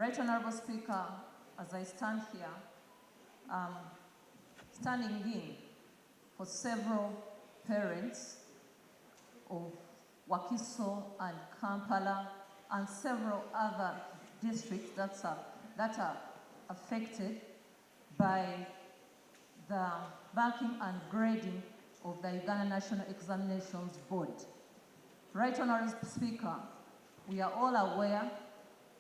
Right Honourable Speaker, as I stand here, standing in for several parents of Wakiso and Kampala and several other districts that are affected by the banking and grading of the Uganda National Examinations Board. Right Honourable Speaker, we are all aware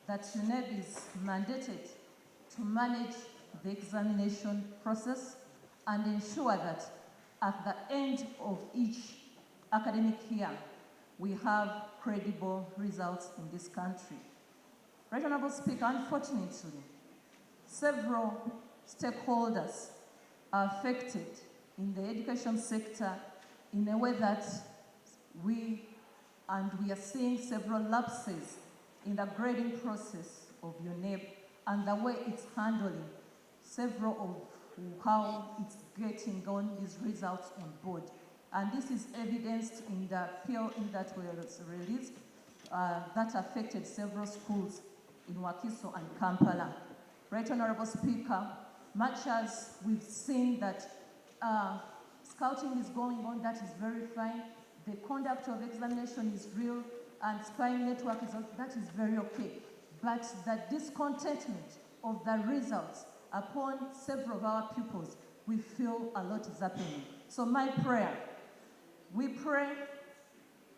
that UNEB is mandated to manage the examination process and ensure that at the end of each academic year, we have credible results in this country. Right Honourable Speaker, unfortunately, several stakeholders are affected in the education sector in a way that we are seeing several lapses in the grading process of UNEB and the way it's handling several of how it's getting on these results on board. And this is evidenced in the POE that was released that affected several schools in Wakiso and Kampala. Right Honourable Speaker, much as we've seen that scouting is going on, that is very fine. The conduct of examination is real, and spying network that is very okay. But the discontentment of the results upon several of our pupils, we feel a lot is happening. So my prayer, we pray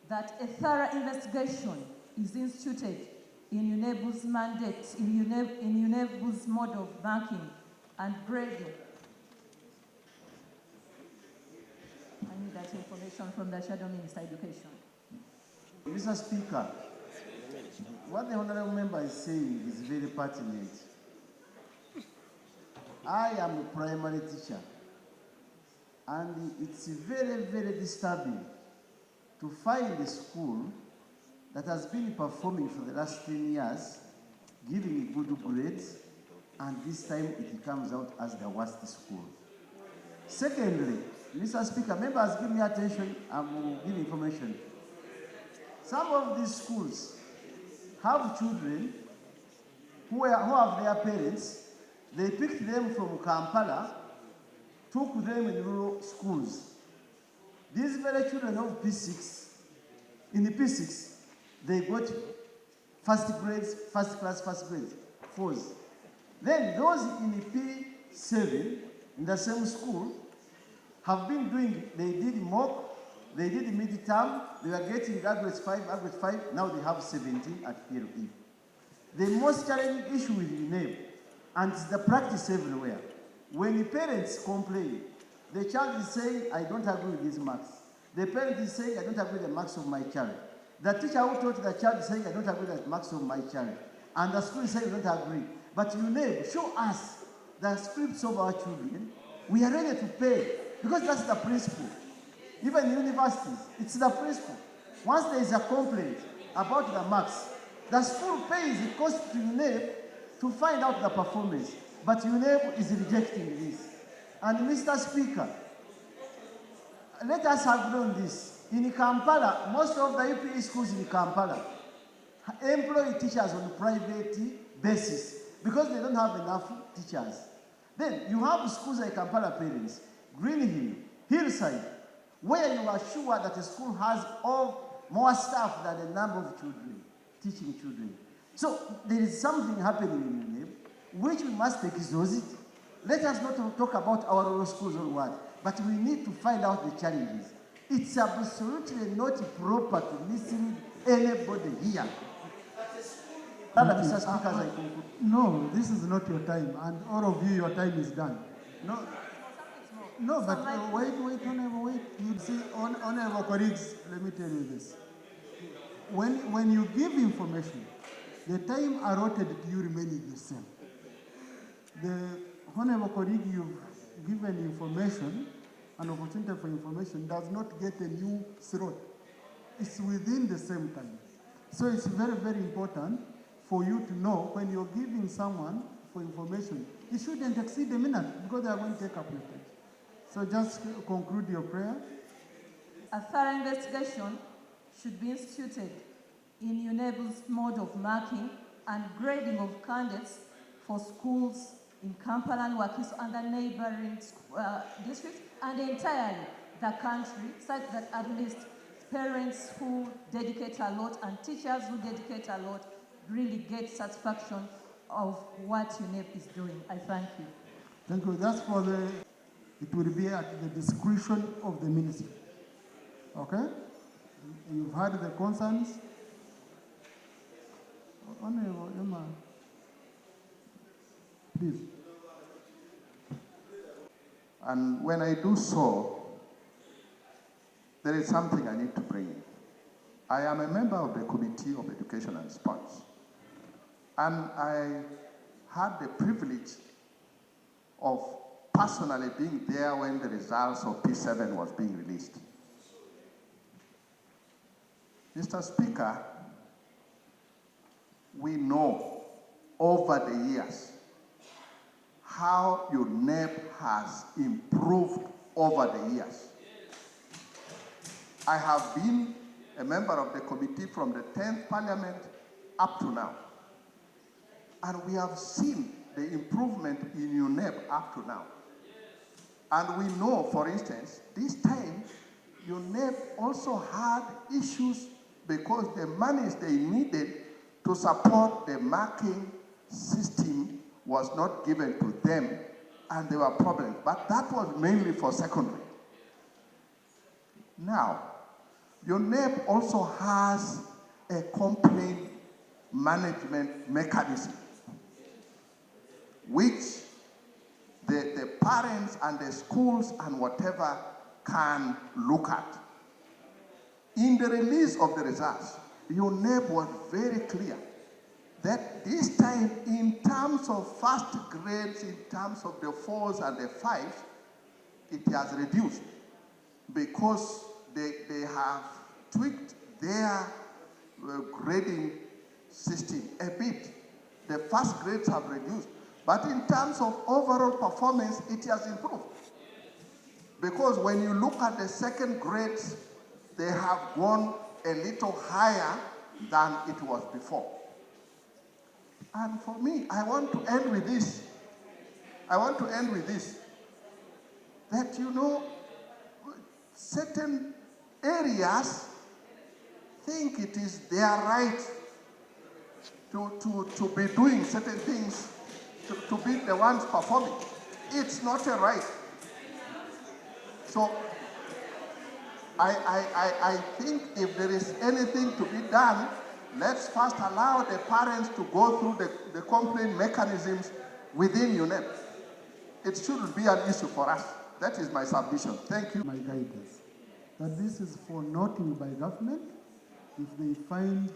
that a thorough investigation is instituted in UNEB's mandate, in UNEB's mode of banking and grading. I need that information from the Shadow Minister Education. Mr. Speaker, what the Honourable Member is saying is very pertinent. I am a primary teacher, and it's very, very disturbing to find a school that has been performing for the last 10 years, giving good grades, and this time it comes out as the worst school. Secondly, Mr. Speaker, members give me attention, I will give information. Some of these schools have children who have their parents. They picked them from Kampala, took them in rural schools. These very children of P6, in the P6, they got first grades, first class, first grades, 4s. Then those in the P7, in the same school, have been doing, they did mock, they did mid-term, they were getting average 5, now they have 17 at PLE. The most challenging issue with UNEB, and it's the practice everywhere, when the parents complain, the child is saying, I don't agree with these marks. The parent is saying, I don't agree with the marks of my child. The teacher who taught the child is saying, I don't agree with the marks of my child. And the school is saying, I don't agree. But UNEB, show us the scripts of our children. We are ready to pay, because that's the principle. Even in universities, it's the principle. Once there is a complaint about the marks, the school pays the cost to UNEB to find out the performance. But UNEB is rejecting this. And Mr. Speaker, let us agree on this. In Kampala, most of the UPE schools in Kampala employ teachers on a private basis because they don't have enough teachers. Then you have schools like Kampala Parents, Green Hill, Hillside, where you are sure that a school has more staff than the number of children, teaching children. So there is something happening in UNEB, which we must exhaust it. Let us not talk about our rural schools or what, but we need to find out the challenges. It's absolutely not proper to mislead anybody here. Mr. Speaker, as I conclude. No, this is not your time, and all of you, your time is done. No, but wait, Honourable, wait. You see, Honourable colleagues, let me tell you this. When you give information, the time allotted to you remains the same. The Honourable colleague you've given information, an opportunity for information, does not get a new slot. It's within the same time. So it's very, very important for you to know when you're giving someone for information, it shouldn't exceed a minute because they are going to take up your time. So just conclude your prayer. A thorough investigation should be instituted in UNEB's mode of marking and grading of candidates for schools in Kampala and Wakiso and the neighboring districts and entirely the country, such that at least parents who dedicate a lot and teachers who dedicate a lot really get satisfaction of what UNEB is doing. I thank you. Thank you. That's for it will be at the discretion of the ministry. Okay? You've heard the concerns. Honorable Emma, please. And when I do so, there is something I need to bring in. I am a member of the Committee of Education and Sports, and I had the privilege of personally being there when the results of P7 was being released. Mr. Speaker, we know over the years how UNEB has improved over the years. I have been a member of the committee from the 10th Parliament up to now. And we have seen the improvement in UNEB up to now. And we know, for instance, this time, UNEB also had issues because the monies they needed to support the marking system was not given to them, and there were problems. But that was mainly for secondary. Now, UNEB also has a complaint management mechanism, which the parents and the schools and whatever can look at. In the release of the results, UNEB was very clear that this time, in terms of first grades, in terms of the 4s and the 5s, it has reduced because they have tweaked their grading system a bit. The first grades have reduced, but in terms of overall performance, it has improved. Because when you look at the second grades, they have gone a little higher than it was before. And for me, I want to end with this. That, you know, certain areas think it is their right to be doing certain things, to be the ones performing. It's not a right. So I think if there is anything to be done, let's first allow the parents to go through the complaint mechanisms within UNEB. It shouldn't be an issue for us. That is my submission. Thank you. My guidance. That this is for noting by government. If they find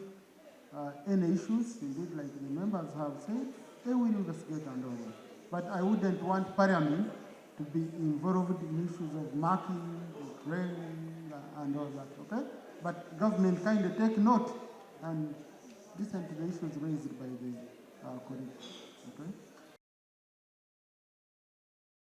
any issues, indeed, like the members have said, they will investigate and all that. But I wouldn't want Parliament to be involved in issues of marking, grading, and all that, okay? But government kind of take note and listen to the issues raised by the colleagues, okay?